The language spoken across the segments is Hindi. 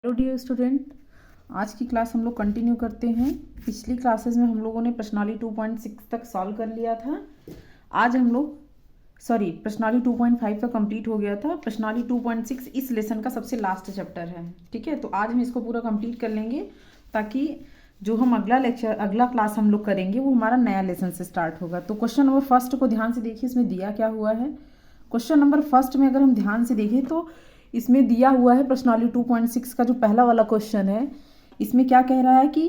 हेलो डियर स्टूडेंट, आज की क्लास हम लोग कंटिन्यू करते हैं। पिछली क्लासेस में हम लोगों ने प्रश्नावली 2.6 तक सॉल्व कर लिया था। आज हम लोग प्रश्नावली 2.5 तक कंप्लीट हो गया था। प्रश्नावली 2.6 इस लेसन का सबसे लास्ट चैप्टर है। ठीक है, तो आज हम इसको पूरा कंप्लीट कर लेंगे ताकि जो हम अगला क्लास हम लोग करेंगे वो हमारा नया लेसन से स्टार्ट होगा। तो क्वेश्चन नंबर फर्स्ट को ध्यान से देखिए, इसमें दिया क्या हुआ है। क्वेश्चन नंबर फर्स्ट में अगर हम ध्यान से देखें तो इसमें दिया हुआ है प्रश्नावली 2.6 का जो पहला वाला क्वेश्चन है, इसमें क्या कह रहा है कि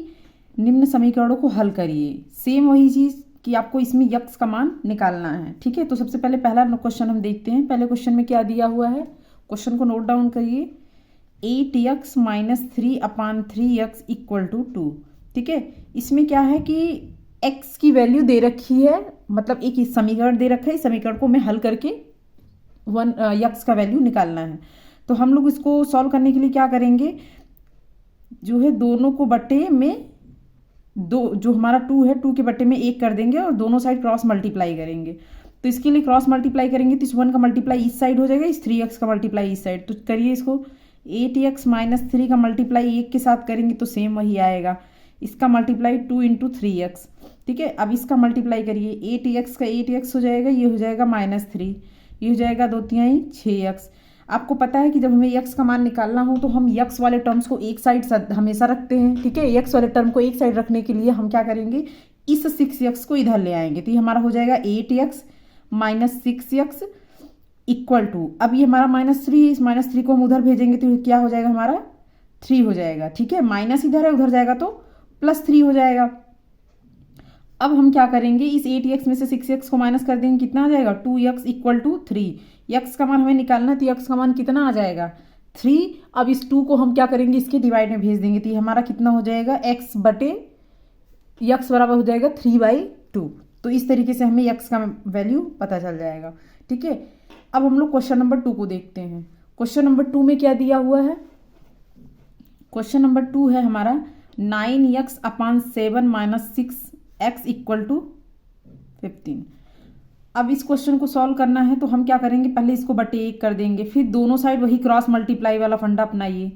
निम्न समीकरणों को हल करिए। सेम वही चीज़ कि आपको इसमें यक्स का मान निकालना है। ठीक है, तो सबसे पहले पहला क्वेश्चन हम देखते हैं। पहले क्वेश्चन में क्या दिया हुआ है, क्वेश्चन को नोट डाउन करिए। 8x - 3/3x = 2। ठीक है, इसमें क्या है कि x की वैल्यू दे रखी है, मतलब एक समीकरण दे रखा है। इस समीकरण को हमें हल करके यक्स का वैल्यू निकालना है। तो हम लोग इसको सॉल्व करने के लिए क्या करेंगे, जो है दोनों को बट्टे में दो, जो हमारा 2 है 2 के बट्टे में 1 कर देंगे और दोनों साइड क्रॉस मल्टीप्लाई करेंगे। तो इसके लिए क्रॉस मल्टीप्लाई करेंगे तो इस 1 का मल्टीप्लाई इस साइड हो जाएगा, इस 3x का मल्टीप्लाई इस साइड। तो करिए इसको, 8x - 3 का मल्टीप्लाई 1 के साथ करेंगे तो सेम वही आएगा। इसका मल्टीप्लाई 2 × 3x। ठीक है, अब इसका मल्टीप्लाई करिए, 8x का 8x हो जाएगा, ये हो जाएगा -3, ये हो जाएगा 2 तिहाई 6x। आपको पता है कि जब हमें यक्स का मान निकालना हो तो हम यक्स वाले टर्म्स को एक साइड हमेशा रखते हैं। ठीक है, यक्स वाले टर्म को एक साइड रखने के लिए हम क्या करेंगे, इस 6x को इधर ले आएंगे। तो ये हमारा हो जाएगा 8x - 6x = अब ये हमारा -3, इस -3 को हम उधर भेजेंगे तो क्या हो जाएगा, हमारा 3 हो जाएगा। ठीक है, माइनस इधर है, उधर जाएगा तो +3 हो जाएगा। अब हम क्या करेंगे, इस 8x में से 6x को माइनस कर देंगे, कितना आ जाएगा, 2x = 3। यक्स का मान हमें निकालना है तो यक्स का मान कितना आ जाएगा, 3। अब इस 2 को हम क्या करेंगे, इसके डिवाइड में भेज देंगे तो ये हमारा कितना हो जाएगा, x बटे यक्स बराबर हो जाएगा 3/2। तो इस तरीके से हमें यक्स का वैल्यू पता चल जाएगा। ठीक है, अब हम लोग क्वेश्चन नंबर 2 को देखते हैं। क्वेश्चन नंबर 2 में क्या दिया हुआ है, क्वेश्चन नंबर 2 है हमारा 9x/7 - 6x = 15। अब इस क्वेश्चन को सॉल्व करना है तो हम क्या करेंगे, पहले इसको बटे 1 कर देंगे, फिर दोनों साइड वही क्रॉस मल्टीप्लाई वाला फंडा अपनाइए।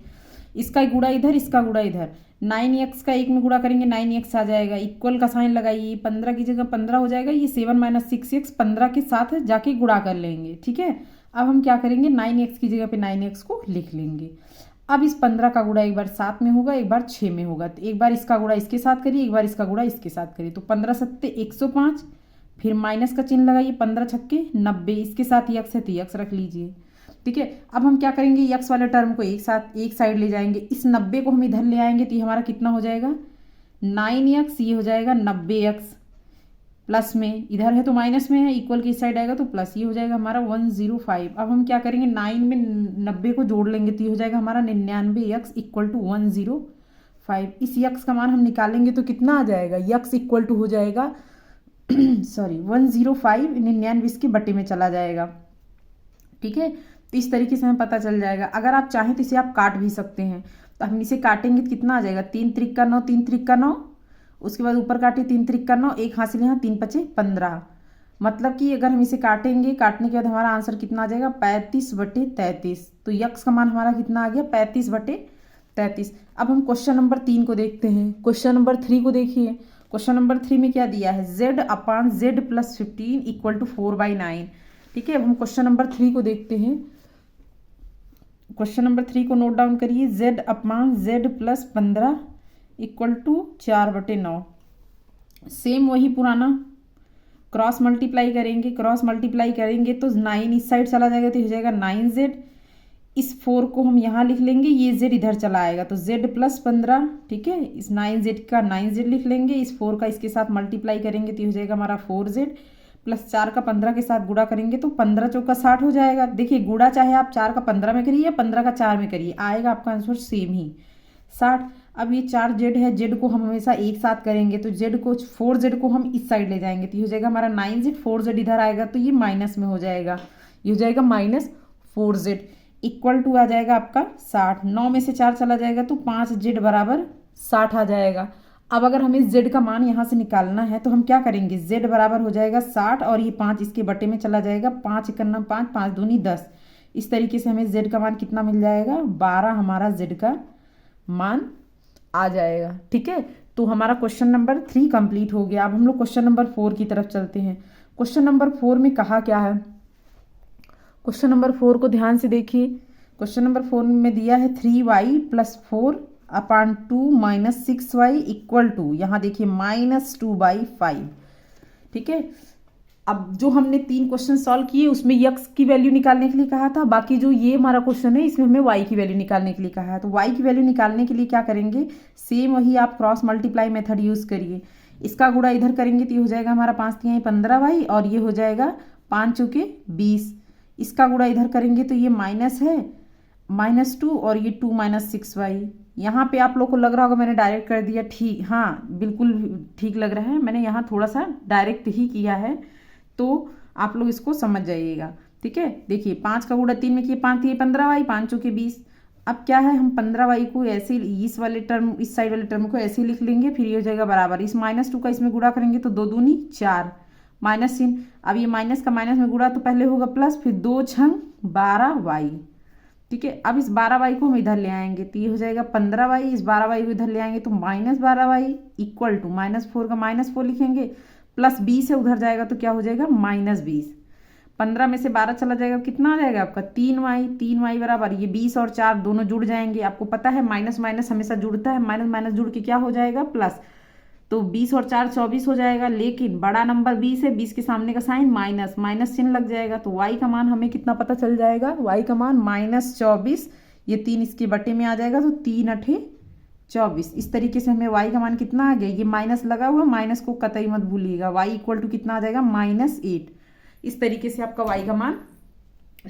इसका गुणा इधर, इसका गुणा इधर। 9x का 1 में गुणा करेंगे 9x आ जाएगा, इक्वल का साइन लगाइए, 15 की जगह 15 हो जाएगा। ये 7 - 6x 15 के साथ जाके गुणा कर लेंगे। ठीक है, अब हम क्या करेंगे, 9x की जगह पे 9x को लिख लेंगे। अब इस 15 का गुणा एक बार 7 में होगा, एक बार 6 में होगा। तो एक बार इसका गुणा इसके साथ करिए, एक बार इसका गुणा इसके साथ करिए। तो 15 × 7 = 105, फिर माइनस का चिन्ह लगाइए, 15 × 6 = 90, इसके साथ यक्स है तो यक्स रख लीजिए। ठीक है, अब हम क्या करेंगे, यक्स वाले टर्म को एक साइड ले जाएंगे, इस 90 को हम इधर ले आएंगे तो ये हमारा कितना हो जाएगा, 9x, ये हो जाएगा 90x, प्लस में इधर है तो माइनस में है, इक्वल की इस साइड आएगा तो प्लस, ये हो जाएगा हमारा 105। अब हम क्या करेंगे, 9 में 90 को जोड़ लेंगे तो ये हो जाएगा हमारा 99x = 105। इस यक्स का मान हम निकालेंगे तो कितना आ जाएगा, यक्स इक्वल टू हो जाएगा 105, 99 इसके बटे में चला जाएगा। ठीक है, तो इस तरीके से हमें पता चल जाएगा। अगर आप चाहें तो इसे आप काट भी सकते हैं। तो हम इसे काटेंगे तो कितना आ जाएगा, 3 × 3 = 9, 3 × 3 = 9, उसके बाद ऊपर काटे 3 × 3 = 9, एक हासिल यहाँ, 3 × 5 = 15। मतलब कि अगर हम इसे काटेंगे, काटने के बाद हमारा आंसर कितना आ जाएगा, 35/33। तो यक्स का मान हमारा कितना आ गया, 35/33। अब हम क्वेश्चन नंबर 3 को देखते हैं। क्वेश्चन नंबर 3 को देखिए। क्वेश्चन नंबर 3 में क्या दिया है, z/z + 15 = 4/9। ठीक है, अब हम क्वेश्चन नंबर 3 को देखते हैं। क्वेश्चन नंबर 3 को नोट डाउन करिए, z/z + 15 = 4/9। सेम वही पुराना, क्रॉस मल्टीप्लाई करेंगे, क्रॉस मल्टीप्लाई करेंगे तो 9 इस साइड चला जाएगा तो हो जाएगा 9z। इस 4 को हम यहाँ लिख लेंगे, ये z इधर चला आएगा तो z + 15। ठीक है, इस 9z का 9z लिख लेंगे, इस 4 का इसके साथ मल्टीप्लाई करेंगे तो हो जाएगा हमारा 4z, प्लस 4 का 15 के साथ गुणा करेंगे तो 15 × 4 = 60 हो जाएगा। देखिए, गुणा चाहे आप 4 का 15 में करिए या 15 का 4 में करिए, आएगा आपका आंसर सेम ही, 60। अब ये 4z है, z को हम हमेशा एक साथ करेंगे तो z को 4z को हम इस साइड ले जाएंगे तो ये हो जाएगा हमारा 9z, 4z इधर आएगा तो ये माइनस में हो जाएगा, ये हो जाएगा -4z = आ जाएगा आपका 60। 9 में से 4 चला जाएगा तो 5z = 60 आ जाएगा। अब अगर हमें z का मान यहाँ से निकालना है तो हम क्या करेंगे, z बराबर हो जाएगा 60 और ये 5 इसके बटे में चला जाएगा, 5 × 1 = 5, 5 × 2 = 10। इस तरीके से हमें z का मान कितना मिल जाएगा, 12 हमारा z का मान आ जाएगा। ठीक है, तो हमारा क्वेश्चन नंबर 3 कंप्लीट हो गया। अब हम लोग क्वेश्चन नंबर 4 की तरफ चलते हैं। क्वेश्चन नंबर 4 में कहा क्या है, क्वेश्चन नंबर 4 को ध्यान से देखिए। क्वेश्चन नंबर 4 में दिया है 3y + 4 upon 2 - 6y equal to, यहाँ देखिए -2/5। ठीक है, अब जो हमने 3 क्वेश्चन सॉल्व किए उसमें यक्स की वैल्यू निकालने के लिए कहा था, बाकी जो ये हमारा क्वेश्चन है इसमें हमें वाई की वैल्यू निकालने के लिए कहा है। तो वाई की वैल्यू निकालने के लिए क्या करेंगे, सेम वही आप क्रॉस मल्टीप्लाई मेथड यूज़ करिए। इसका गुणा इधर करेंगे तो ये हो जाएगा हमारा 5 × 3 = 15y और ये हो जाएगा 5 × 4 = 20। इसका गुणा इधर करेंगे तो ये माइनस है -2 और ये 2 - 6y। यहाँ पे आप लोग को लग रहा होगा मैंने डायरेक्ट कर दिया, ठीक, हाँ बिल्कुल ठीक लग रहा है, मैंने यहाँ थोड़ा सा डायरेक्ट ही किया है, तो आप लोग इसको समझ जाइएगा। ठीक है, देखिए 5 का गुणा 3 में किए, 5 × 3 = 15y, 5 × 4 = 20। अब क्या है, हम 15y को ऐसे इस वाले टर्म, इस साइड वाले टर्म को ऐसे लिख लेंगे, फिर ये हो जाएगा बराबर, इस -2 का इसमें गुणा करेंगे तो 2 दूनी 4 माइनस चिन्ह। अब ये माइनस का माइनस में गुणा तो पहले होगा प्लस, फिर 2 × 12y। ठीक है, अब इस 12y को हम इधर ले आएंगे तो ये हो जाएगा 15y, इस 12y को इधर ले आएंगे तो -12y इक्वल टू -4 का -4 लिखेंगे, प्लस 20 है उधर जाएगा तो क्या हो जाएगा -20। 15 में से 12 चला जाएगा, कितना आ जाएगा आपका 3y बराबर, ये 20 और 4 दोनों जुड़ जाएंगे। आपको पता है माइनस माइनस हमेशा जुड़ता है, माइनस माइनस जुड़ के क्या हो जाएगा प्लस, तो 20 और 4 24 हो जाएगा। लेकिन बड़ा नंबर 20 है, 20 के सामने का साइन माइनस, माइनस चिन्ह लग जाएगा, तो y का मान हमें कितना पता चल जाएगा, y का मान -24, ये 3 इसके बटे में आ जाएगा तो 3 × 8 = 24। इस तरीके से हमें y का मान कितना आ गया, ये माइनस लगा हुआ, माइनस को कतई मत भूलिएगा, y इक्वल टू कितना आ जाएगा -8। इस तरीके से आपका y का मान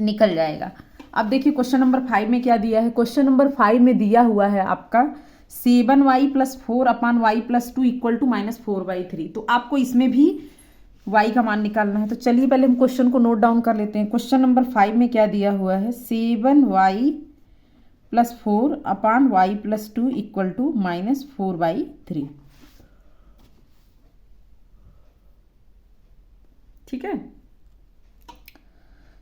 निकल जाएगा। अब देखिए क्वेश्चन नंबर 5 में क्या दिया है, क्वेश्चन नंबर 5 में दिया हुआ है आपका 7y + 4 upon y + 2 equal to -4/3। तो आपको इसमें भी y का मान निकालना है। तो चलिए पहले हम क्वेश्चन को नोट डाउन कर लेते हैं। क्वेश्चन नंबर 5 में क्या दिया हुआ है, 7y + 4 upon y + 2 equal to -4/3। ठीक है,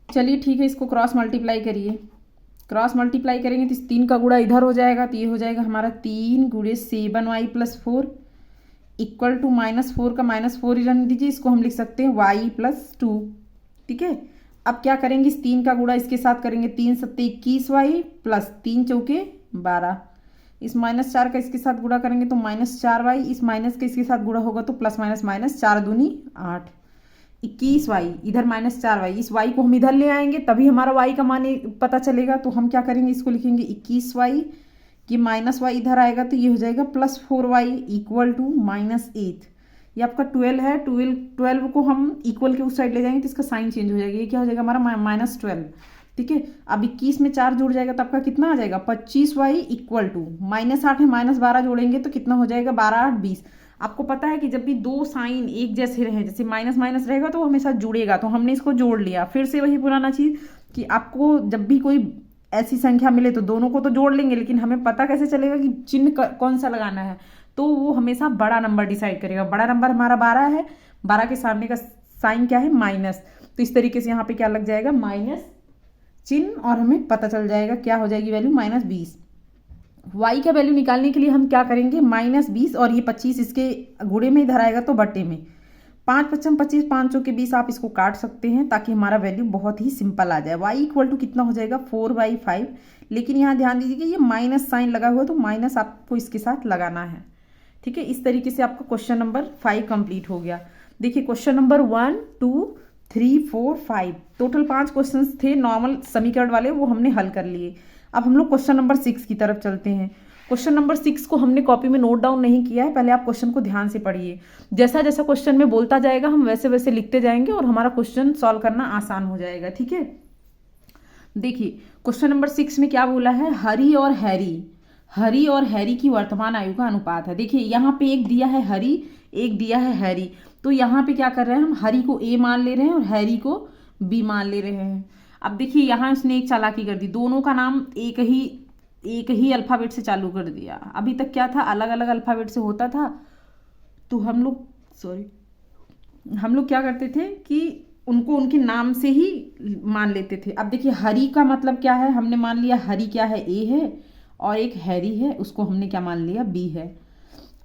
चलिए ठीक है, इसको क्रॉस मल्टीप्लाई करिए। क्रॉस मल्टीप्लाई करेंगे तो इस 3 का गुणा इधर हो जाएगा, तो ये हो जाएगा हमारा 3 × 7y + 4 इक्वल टू -4 का -4 ही रहने दीजिए, इसको हम लिख सकते हैं y + 2। ठीक है, अब क्या करेंगे, इस 3 का गुणा इसके साथ करेंगे, 3 × 7 = 21y प्लस 3 × 4 = 12। इस -4 का इसके साथ गुणा करेंगे तो -4y, इस माइनस का इसके साथ गुणा होगा तो प्लस माइनस माइनस, 4 दूनी 8, 21y, इधर -4y, इस y को हम इधर ले आएंगे तभी हमारा y का मान पता चलेगा। तो हम क्या करेंगे, इसको लिखेंगे 21y, ये -y इधर आएगा तो ये हो जाएगा +4y इक्वल टू -8। ये आपका 12 है, 12 को हम इक्वल के उस साइड ले जाएंगे तो इसका साइन चेंज हो जाएगा, ये क्या हो जाएगा हमारा -12। ठीक है, अब 21 में 4 जुड़ जाएगा तो आपका कितना आ जाएगा 25y इक्वल टू -8 है, -12 जोड़ेंगे तो कितना हो जाएगा 12 × 8 = 20। आपको पता है कि जब भी दो साइन एक जैसे रहे, जैसे माइनस माइनस रहेगा तो वो हमेशा जुड़ेगा, तो हमने इसको जोड़ लिया। फिर से वही पुराना चीज़ कि आपको जब भी कोई ऐसी संख्या मिले तो दोनों को तो जोड़ लेंगे, लेकिन हमें पता कैसे चलेगा कि चिन्ह कौन सा लगाना है, तो वो हमेशा बड़ा नंबर डिसाइड करेगा। बड़ा नंबर हमारा 12 है, 12 के सामने का साइन क्या है माइनस, तो इस तरीके से यहाँ पे क्या लग जाएगा माइनस चिन्ह, और हमें पता चल जाएगा क्या हो जाएगी वैल्यू -20। y का वैल्यू निकालने के लिए हम क्या करेंगे, -20 और ये 25 इसके गुणे में इधर आएगा तो बटे में, 5 × 5 = 25, 5 × 4 = 20। आप इसको काट सकते हैं ताकि हमारा वैल्यू बहुत ही सिंपल आ जाए। y इक्वल टू कितना हो जाएगा 4/5, लेकिन यहाँ ध्यान दीजिए कि ये माइनस साइन लगा हुआ है तो माइनस आपको इसके साथ लगाना है। ठीक है, इस तरीके से आपका क्वेश्चन नंबर 5 कंप्लीट हो गया। देखिए क्वेश्चन नंबर 1 2 3 4 5 टोटल 5 क्वेश्चन थे नॉर्मल समीकरण वाले, वो हमने हल कर लिए। अब हम लोग क्वेश्चन नंबर 6 की तरफ चलते हैं। क्वेश्चन नंबर 6 को हमने कॉपी में नोट डाउन नहीं किया है, पहले आप क्वेश्चन को ध्यान से पढ़िए। जैसा जैसा क्वेश्चन में बोलता जाएगा हम वैसे वैसे लिखते जाएंगे और हमारा क्वेश्चन सॉल्व करना आसान हो जाएगा। ठीक है, देखिए क्वेश्चन नंबर 6 में क्या बोला है, हरी और हैरी की वर्तमान आयु का अनुपात है। देखिए यहाँ पे एक दिया है हरी, एक दिया है हैरी, तो यहाँ पे क्या कर रहे हैं हम, हरी को ए मान ले रहे हैं और हैरी को बी मान ले रहे हैं। अब देखिए यहाँ उसने एक चालाकी कर दी, दोनों का नाम एक ही अल्फ़ाबेट से चालू कर दिया। अभी तक क्या था, अलग अलग अल्फ़ाबेट से होता था, तो हम लोग क्या करते थे कि उनको उनके नाम से ही मान लेते थे। अब देखिए हरी का मतलब क्या है, हमने मान लिया हरी क्या है, ए है, और एक हैरी है, उसको हमने क्या मान लिया, बी है।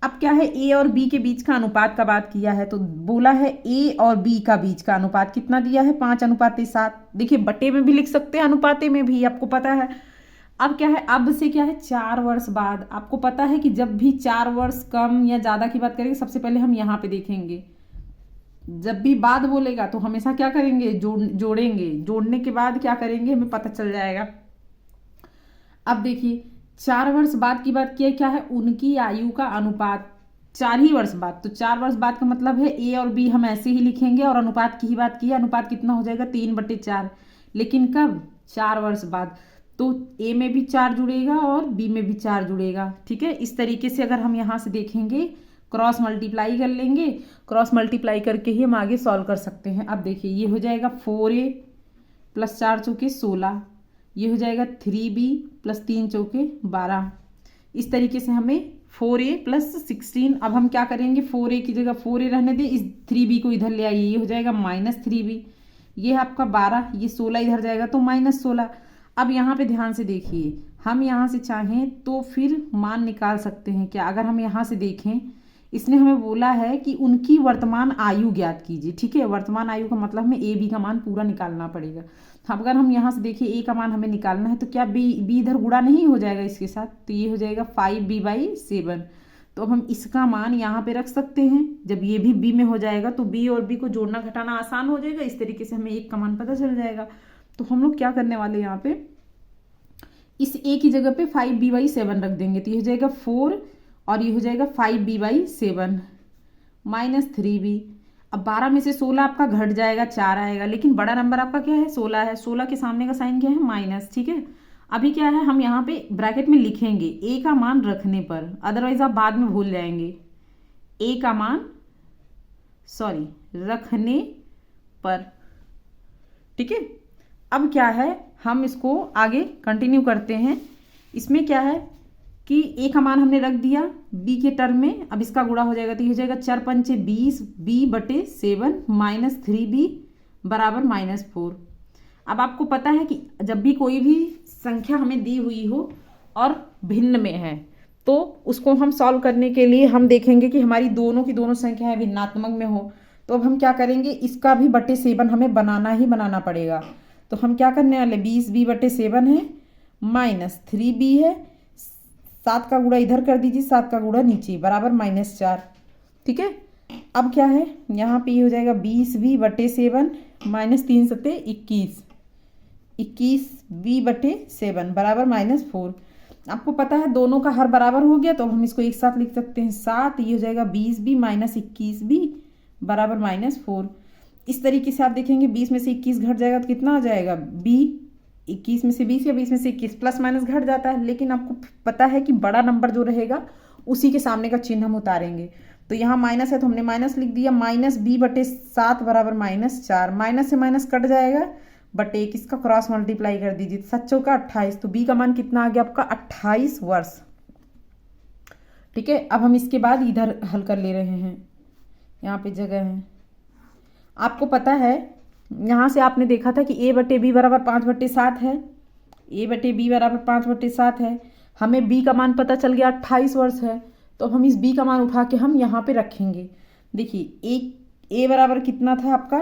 अब क्या है, ए और बी के बीच का अनुपात का बात किया है, तो बोला है ए और बी का बीच का अनुपात कितना दिया है, 5:7। देखिए बटे में भी लिख सकते हैं, अनुपाते में भी, आपको पता है। अब क्या है, अब से क्या है, 4 वर्ष बाद। आपको पता है कि जब भी 4 वर्ष कम या ज़्यादा की बात करेंगे, सबसे पहले हम यहाँ पे देखेंगे। जब भी बाद बोलेगा तो हमेशा क्या करेंगे, जोड़ेंगे। जोड़ने के बाद क्या करेंगे, हमें पता चल जाएगा। अब देखिए 4 वर्ष बाद की बात किया, क्या है, उनकी आयु का अनुपात 4 ही वर्ष बाद। तो 4 वर्ष बाद का मतलब है ए और बी हम ऐसे ही लिखेंगे, और अनुपात की ही बात की है। अनुपात कितना हो जाएगा, 3/4। लेकिन कब, 4 वर्ष बाद। तो ए में भी 4 जुड़ेगा और बी में भी 4 जुड़ेगा। ठीक है, इस तरीके से अगर हम यहाँ से देखेंगे, क्रॉस मल्टीप्लाई कर लेंगे। क्रॉस मल्टीप्लाई करके ही हम आगे सॉल्व कर सकते हैं। अब देखिए ये हो जाएगा 4a + 4 चौके 16, ये हो जाएगा 3b + 3 चौके 12। इस तरीके से हमें 4a + 16। अब हम क्या करेंगे, 4a की जगह 4a रहने दें, इस 3b को इधर ले आइए, ये हो जाएगा -3b। ये है आपका 12, ये 16 इधर जाएगा तो -16। अब यहाँ पे ध्यान से देखिए, हम यहाँ से चाहें तो फिर मान निकाल सकते हैं क्या। अगर हम यहाँ से देखें, इसने हमें बोला है कि उनकी वर्तमान आयु ज्ञात कीजिए। ठीक है, वर्तमान आयु का मतलब हमें ए बी का मान पूरा निकालना पड़ेगा। अगर हम यहाँ से देखिए ए का मान हमें निकालना है, तो क्या बी इधर गुणा नहीं हो जाएगा इसके साथ, तो ये हो जाएगा 5b/7। तो अब हम इसका मान यहाँ पे रख सकते हैं। जब ये भी बी में हो जाएगा तो बी और बी को जोड़ना घटाना आसान हो जाएगा। इस तरीके से हमें एक का मान पता चल जाएगा। तो हम लोग क्या करने वाले, यहाँ पे इस ए की जगह पे 5b/7 रख देंगे, तो ये हो जाएगा 4 और ये हो जाएगा 5b/7 -3b। अब 12 में से 16 आपका घट जाएगा, 4 आएगा, लेकिन बड़ा नंबर आपका क्या है, 16 है। 16 के सामने का साइन क्या है, माइनस। ठीक है, अभी क्या है, हम यहाँ पे ब्रैकेट में लिखेंगे ए का मान रखने पर, अदरवाइज आप बाद में भूल जाएंगे। ए का मान रखने पर। ठीक है, अब क्या है, हम इसको आगे कंटिन्यू करते हैं। इसमें क्या है कि ए का मान हमने रख दिया बी के टर्म में। अब इसका गुणा हो जाएगा, तो ये हो जाएगा 4 पंचे 20, b/7 -3b = -4। अब आपको पता है कि जब भी कोई भी संख्या हमें दी हुई हो और भिन्न में है, तो उसको हम सॉल्व करने के लिए हम देखेंगे कि हमारी दोनों की दोनों संख्याएं भिन्नात्मक में हो। तो अब हम क्या करेंगे, इसका भी /7 हमें बनाना ही बनाना पड़ेगा। तो हम क्या करने वाले, 20b/7 है, -3b है, 7 का गुणा इधर कर दीजिए, 7 का गुणा नीचे बराबर -4। ठीक है, अब क्या है, यहाँ पे ये हो जाएगा 20b/7 -3 × 7 21, 21b/7 बराबर -4। आपको पता है दोनों का हर बराबर हो गया, तो अब हम इसको एक साथ लिख सकते हैं 7, ये हो जाएगा 20b -21b बराबर -4। इस तरीके से आप देखेंगे 20 में से 21 घट जाएगा तो कितना आ जाएगा, b। 21 में से 20 या 20 में से 21 प्लस माइनस घट जाता है, लेकिन आपको पता है कि बड़ा नंबर जो रहेगा उसी के सामने का चिन्ह हम उतारेंगे। तो यहाँ माइनस है तो हमने माइनस लिख दिया, -b/7 बराबर -4। माइनस से माइनस कट जाएगा, /1 इसका क्रॉस मल्टीप्लाई कर दीजिए, 7 चौका 28। तो बी का मान कितना आ गया आपका, 28 वर्ष। ठीक है, अब हम इसके बाद इधर हल कर ले रहे हैं, यहाँ पे जगह है। आपको पता है यहाँ से आपने देखा था कि a/b बराबर 5/7 है, a/b बराबर 5/7 है। हमें b का मान पता चल गया 28 वर्ष है। तो अब हम इस b का मान उठा के हम यहाँ पे रखेंगे। देखिए a बराबर कितना था आपका,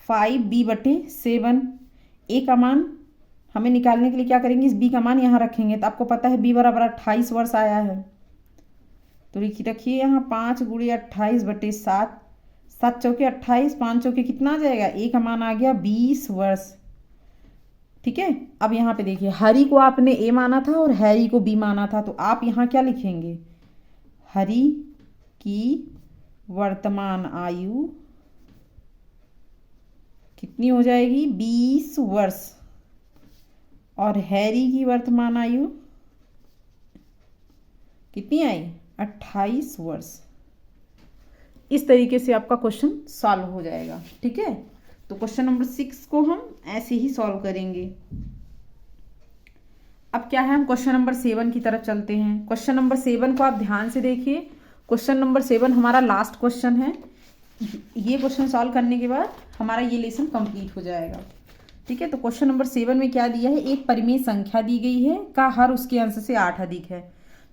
5b/7। a का मान हमें निकालने के लिए क्या करेंगे, इस b का मान यहाँ रखेंगे। तो आपको पता है b बराबर 28 वर्ष आया है। तो रखिए यहाँ 5 × 28/7, 7 चौके 28, 5 चौके कितना आ जाएगा, a का मान आ गया 20 वर्ष। ठीक है, अब यहाँ पे देखिए हरी को आपने a माना था और हैरी को b माना था, तो आप यहाँ क्या लिखेंगे, हरी की वर्तमान आयु कितनी हो जाएगी, 20 वर्ष, और हैरी की वर्तमान आयु कितनी आई, 28 वर्ष। इस तरीके से आपका क्वेश्चन सॉल्व हो जाएगा। ठीक है, तो क्वेश्चन नंबर 6 को हम ऐसे ही सॉल्व करेंगे। अब क्या है, हम क्वेश्चन नंबर 7 की तरफ चलते हैं। क्वेश्चन नंबर 7 को आप ध्यान से देखिए। क्वेश्चन नंबर 7 हमारा लास्ट क्वेश्चन है। ये क्वेश्चन सॉल्व करने के बाद हमारा ये लेसन कंप्लीट हो जाएगा। ठीक है, तो क्वेश्चन नंबर 7 में क्या दिया है, एक परिमेय संख्या दी गई है का हर उसके अंश से 8 अधिक है।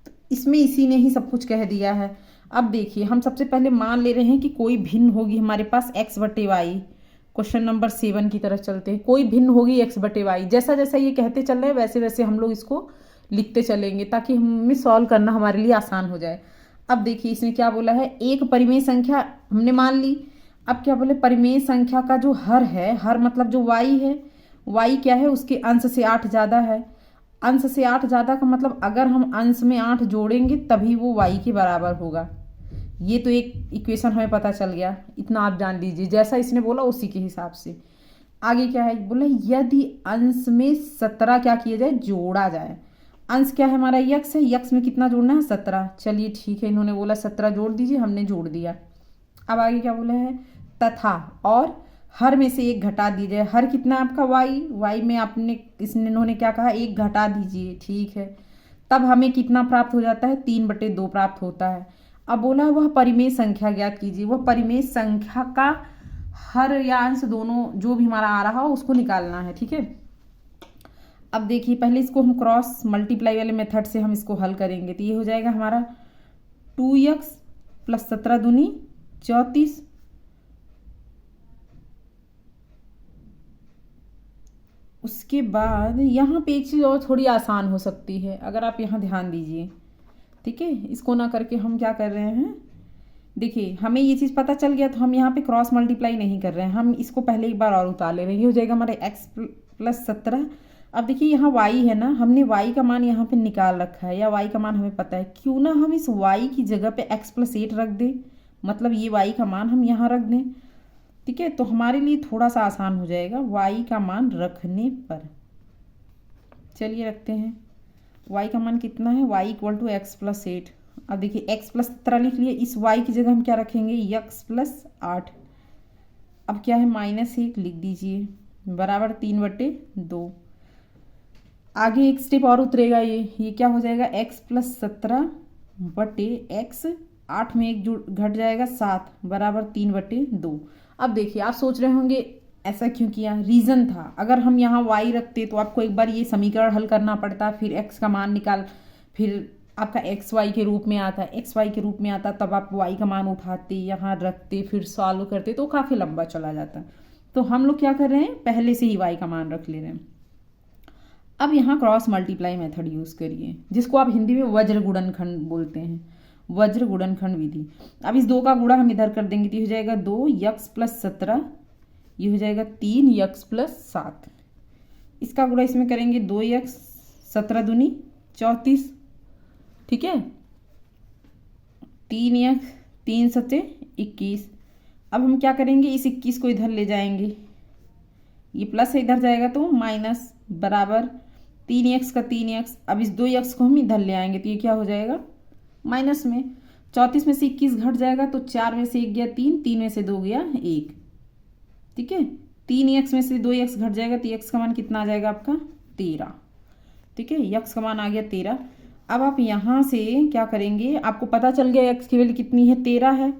तो इसमें इसी ने ही सब कुछ कह दिया है। अब देखिए, हम सबसे पहले मान ले रहे हैं कि कोई भिन्न होगी हमारे पास x बटे वाई। क्वेश्चन नंबर 7 की तरफ चलते हैं। कोई भिन्न होगी x बटे वाई। जैसा जैसा ये कहते चल रहे हैं वैसे वैसे हम लोग इसको लिखते चलेंगे ताकि हमें सॉल्व करना हमारे लिए आसान हो जाए। अब देखिए, इसने क्या बोला है, एक परिमेय संख्या हमने मान ली। अब क्या बोले, परिमेय संख्या का जो हर है, हर मतलब जो y है, y क्या है, उसके अंश से 8 ज़्यादा है। अंश से 8 ज़्यादा का मतलब अगर हम अंश में 8 जोड़ेंगे तभी वो y के बराबर होगा। ये तो एक इक्वेशन हमें पता चल गया, इतना आप जान लीजिए। जैसा इसने बोला उसी के हिसाब से आगे क्या है, बोले यदि अंश में 17 क्या किया जाए, जोड़ा जाए। अंश क्या है हमारा, यक्स है, यक्स में कितना जोड़ना है, 17। चलिए ठीक है, इन्होंने बोला 17 जोड़ दीजिए, हमने जोड़ दिया। अब आगे क्या बोला है, तथा और हर में से एक घटा दीजिए। हर कितना आपका y में आपने इन्होंने क्या कहा, एक घटा दीजिए, ठीक है। तब हमें कितना प्राप्त हो जाता है, 3/2 प्राप्त होता है। अब बोला वह परिमेय संख्या ज्ञात कीजिए। वह परिमेय संख्या का हर या अंश दोनों जो भी हमारा आ रहा हो उसको निकालना है, ठीक है। अब देखिए, पहले इसको हम क्रॉस मल्टीप्लाई वाले मेथड से हम इसको हल करेंगे। तो ये हो जाएगा हमारा 2x + 17 दूनी 34। उसके बाद यहाँ पे एक चीज़ और थोड़ी आसान हो सकती है, अगर आप यहाँ ध्यान दीजिए, ठीक है। इसको ना करके हम क्या कर रहे हैं, देखिए हमें ये चीज़ पता चल गया तो हम यहाँ पे क्रॉस मल्टीप्लाई नहीं कर रहे हैं, हम इसको पहले एक बार और उतार ले रहे हैं। ये हो जाएगा हमारे x + 17। अब देखिए यहाँ y है ना, हमने y का मान यहाँ पे निकाल रखा है, या y का मान हमें पता है। क्यों ना हम इस y की जगह पे x + 8 रख दें, मतलब ये y का मान हम यहाँ रख दें, ठीक है। तो हमारे लिए थोड़ा सा आसान हो जाएगा y का मान रखने पर। चलिए रखते हैं, y का मान कितना है, y = x + 8। अब देखिए x + 17 लिख लिए, इस y की जगह हम क्या रखेंगे, x + 8। अब क्या है, -1 लिख दीजिए बराबर 3/2। आगे एक स्टेप और उतरेगा, ये क्या हो जाएगा, x + 17 बटे x, 8 में 1 घट जाएगा 7 बराबर 3/2। अब देखिए, आप सोच रहे होंगे ऐसा क्यों किया, रीज़न था। अगर हम यहाँ y रखते तो आपको एक बार ये समीकरण हल करना पड़ता, फिर x का मान निकाल, फिर आपका xy के रूप में आता, xy के रूप में आता, तब आप y का मान उठाते, यहाँ रखते, फिर सॉल्व करते, तो काफ़ी लंबा चला जाता। तो हम लोग क्या कर रहे हैं, पहले से ही y का मान रख ले रहे हैं। अब यहाँ क्रॉस मल्टीप्लाई मेथड यूज़ करिए, जिसको आप हिंदी में वज्र गुणनखंड बोलते हैं, वज्र गुणनखंड विधि। अब इस 2 का गुणा हम इधर कर देंगे तो हो जाएगा 2x + 17, ये हो जाएगा 3x + 7। इसका गुणा इसमें करेंगे 2x, 17 दूनी 34, ठीक है। 3x, 3 सते 21। अब हम क्या करेंगे, इस 21 को इधर ले जाएंगे, ये प्लस है इधर जाएगा तो माइनस, बराबर 3x का 3x। अब इस 2x को हम इधर ले आएंगे तो ये क्या हो जाएगा, माइनस में। 34 में से 21 घट जाएगा तो 4 में से 1 गया 3, 3 में से 2 गया 1, ठीक है। 3x में से 2x घट जाएगा तो x का मान कितना आ जाएगा आपका, 13, ठीक है। x का मान आ गया 13। अब आप यहाँ से क्या करेंगे, आपको पता चल गया x की वैल्यू कितनी है, 13 है।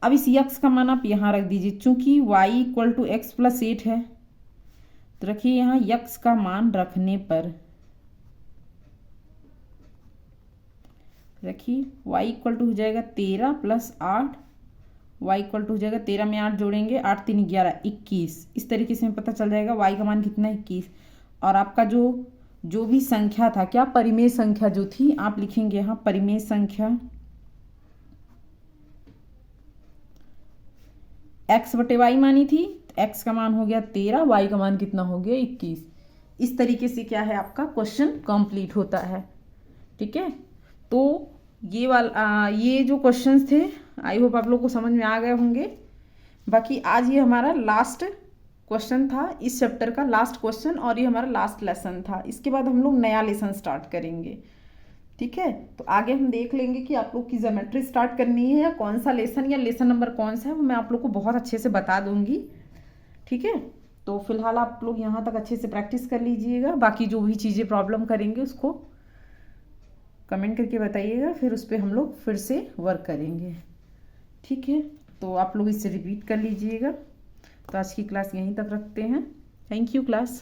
अब इस x का मान आप यहाँ रख दीजिए, चूंकि y = x + 8 है, तो रखिए यहाँ x का मान रखने पर रखिए y = हो जाएगा 13 + 8, y = हो जाएगा 13 में 8 जोड़ेंगे, 8 3 11 21। इस तरीके से हमें पता चल जाएगा y का मान कितना है, 21। और आपका जो भी संख्या था, क्या परिमेय संख्या जो थी, आप लिखेंगे यहाँ परिमेय संख्या x बटे y मानी थी, x का मान हो गया 13, y का मान कितना हो गया, 21। इस तरीके से क्या है, आपका क्वेश्चन कंप्लीट होता है, ठीक है। तो ये जो क्वेश्चंस थे, आई होप आप लोग को समझ में आ गए होंगे। बाकी आज ये हमारा लास्ट क्वेश्चन था, इस चैप्टर का लास्ट क्वेश्चन, और ये हमारा लास्ट लेसन था। इसके बाद हम लोग नया लेसन स्टार्ट करेंगे, ठीक है। तो आगे हम देख लेंगे कि आप लोग की ज्योमेट्री स्टार्ट करनी है या कौन सा लेसन या लेसन नंबर कौन सा है, वो मैं आप लोग को बहुत अच्छे से बता दूंगी, ठीक है। तो फिलहाल आप लोग यहाँ तक अच्छे से प्रैक्टिस कर लीजिएगा। बाकी जो भी चीज़ें प्रॉब्लम करेंगे उसको कमेंट करके बताइएगा, फिर उस पर हम लोग फिर से वर्क करेंगे, ठीक है। तो आप लोग इससे रिपीट कर लीजिएगा। तो आज की क्लास यहीं तक रखते हैं। Thank you class.